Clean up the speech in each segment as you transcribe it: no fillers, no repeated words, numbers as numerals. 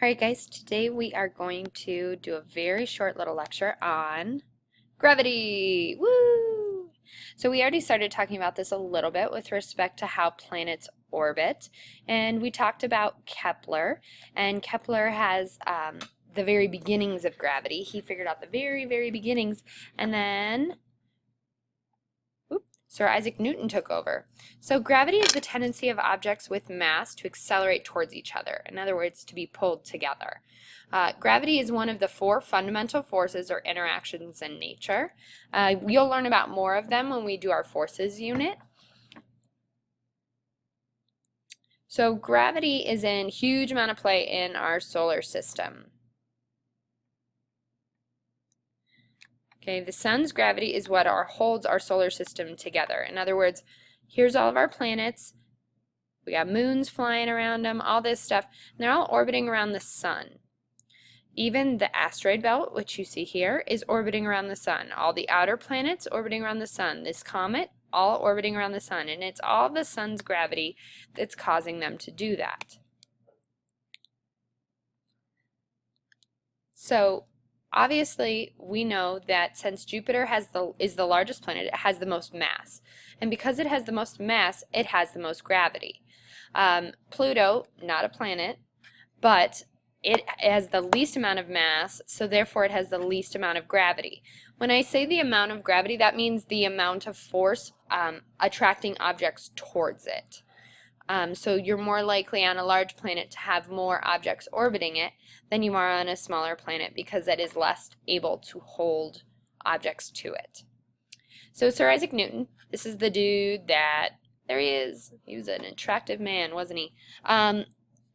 Alright guys, today we are going to do a very short little lecture on gravity. Woo! So we already started talking about this a little bit with respect to how planets orbit, and we talked about Kepler, and Kepler has the very beginnings of gravity. He figured out the very beginnings, and then Sir Isaac Newton took over. So gravity is the tendency of objects with mass to accelerate towards each other. In other words, to be pulled together. Gravity is one of the four fundamental forces or interactions in nature. You'll learn about more of them when we do our forces unit. So gravity is in huge amount of play in our solar system. Okay, the sun's gravity is what holds our solar system together. In other words, here's all of our planets. We got moons flying around them, all this stuff. And they're all orbiting around the sun. Even the asteroid belt, which you see here, is orbiting around the sun. All the outer planets orbiting around the sun. This comet, all orbiting around the sun. And it's all the sun's gravity that's causing them to do that. So obviously, we know that since Jupiter is the largest planet, it has the most mass. And because it has the most mass, it has the most gravity. Pluto, not a planet, but it has the least amount of mass, so therefore it has the least amount of gravity. When I say the amount of gravity, that means the amount of force attracting objects towards it. So you're more likely on a large planet to have more objects orbiting it than you are on a smaller planet because it is less able to hold objects to it. So Sir Isaac Newton, this is the dude that, there he is, he was an attractive man, wasn't he?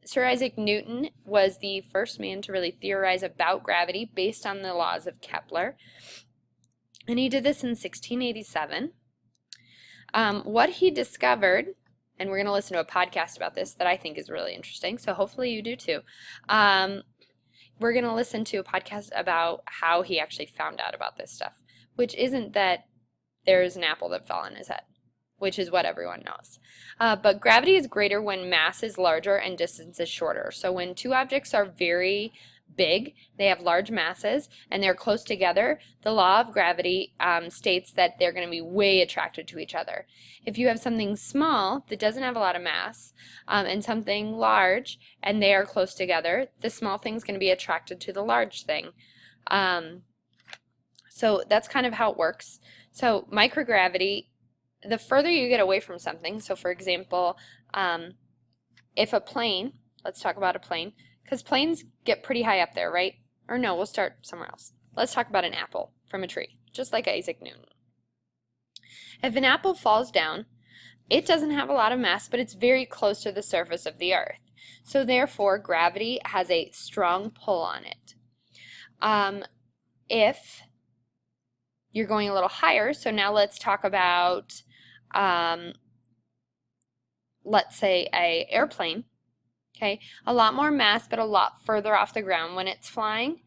Sir Isaac Newton was the first man to really theorize about gravity based on the laws of Kepler. And he did this in 1687. What he discovered, and we're going to listen to a podcast about this that I think is really interesting, so hopefully you do too. We're going to listen to a podcast about how he actually found out about this stuff, which isn't that there's an apple that fell on his head, which is what everyone knows. But gravity is greater when mass is larger and distance is shorter. So when two objects are very big, they have large masses, and they're close together, the law of gravity states that they're going to be way attracted to each other. If you have something small that doesn't have a lot of mass and something large and they are close together, the small thing's going to be attracted to the large thing. So that's kind of how it works. So microgravity, the further you get away from something, so for example, if a plane, let's talk about a plane, because planes get pretty high up there, right? Or no, we'll start somewhere else. Let's talk about an apple from a tree, just like Isaac Newton. If an apple falls down, it doesn't have a lot of mass, but it's very close to the surface of the earth. So therefore, gravity has a strong pull on it. If you're going a little higher, so now let's talk about, let's say, an airplane. Okay, a lot more mass, but a lot further off the ground when it's flying.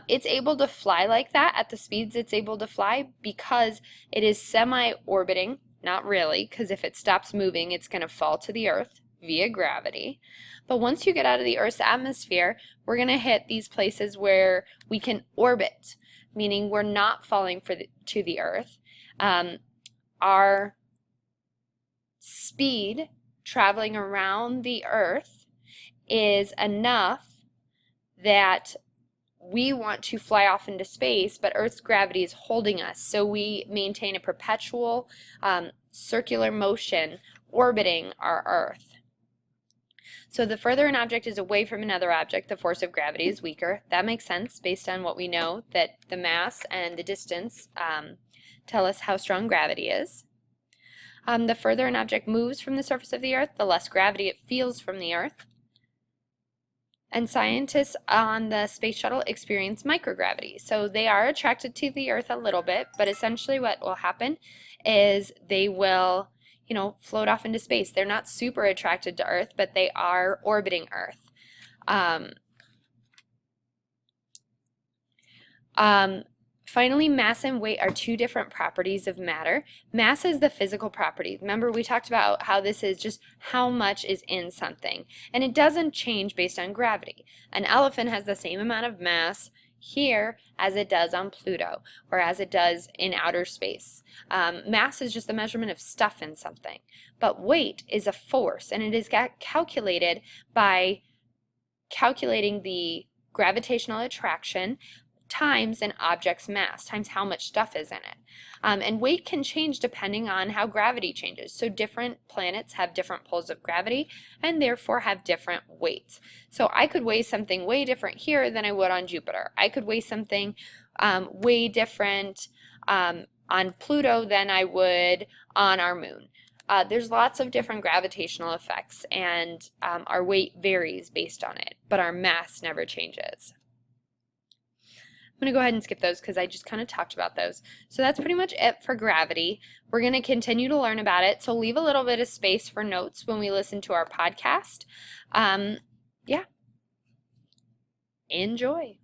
It's able to fly like that at the speeds it's able to fly because it is semi-orbiting, not really, because if it stops moving, it's going to fall to the earth via gravity. But once you get out of the Earth's atmosphere, we're going to hit these places where we can orbit, meaning we're not falling to the earth. Our speed traveling around the earth is enough that we want to fly off into space, but Earth's gravity is holding us, so we maintain a perpetual circular motion orbiting our Earth. So the further an object is away from another object, the force of gravity is weaker. That makes sense based on what we know, that the mass and the distance tell us how strong gravity is. The further an object moves from the surface of the Earth, the less gravity it feels from the Earth. And scientists on the space shuttle experience microgravity. So they are attracted to the Earth a little bit, but essentially what will happen is they will, float off into space. They're not super attracted to Earth, but they are orbiting Earth. Finally, mass and weight are two different properties of matter. Mass is the physical property. Remember, we talked about how this is just how much is in something, and it doesn't change based on gravity. An elephant has the same amount of mass here as it does on Pluto, or as it does in outer space. Mass is just the measurement of stuff in something, but weight is a force, and it is calculated by calculating the gravitational attraction times an object's mass, times how much stuff is in it. And weight can change depending on how gravity changes. So different planets have different poles of gravity and therefore have different weights. So I could weigh something way different here than I would on Jupiter. I could weigh something way different on Pluto than I would on our moon. There's lots of different gravitational effects, and our weight varies based on it, but our mass never changes. I'm going to go ahead and skip those because I just kind of talked about those. So that's pretty much it for gravity. We're going to continue to learn about it, so leave a little bit of space for notes when we listen to our podcast. Yeah. Enjoy.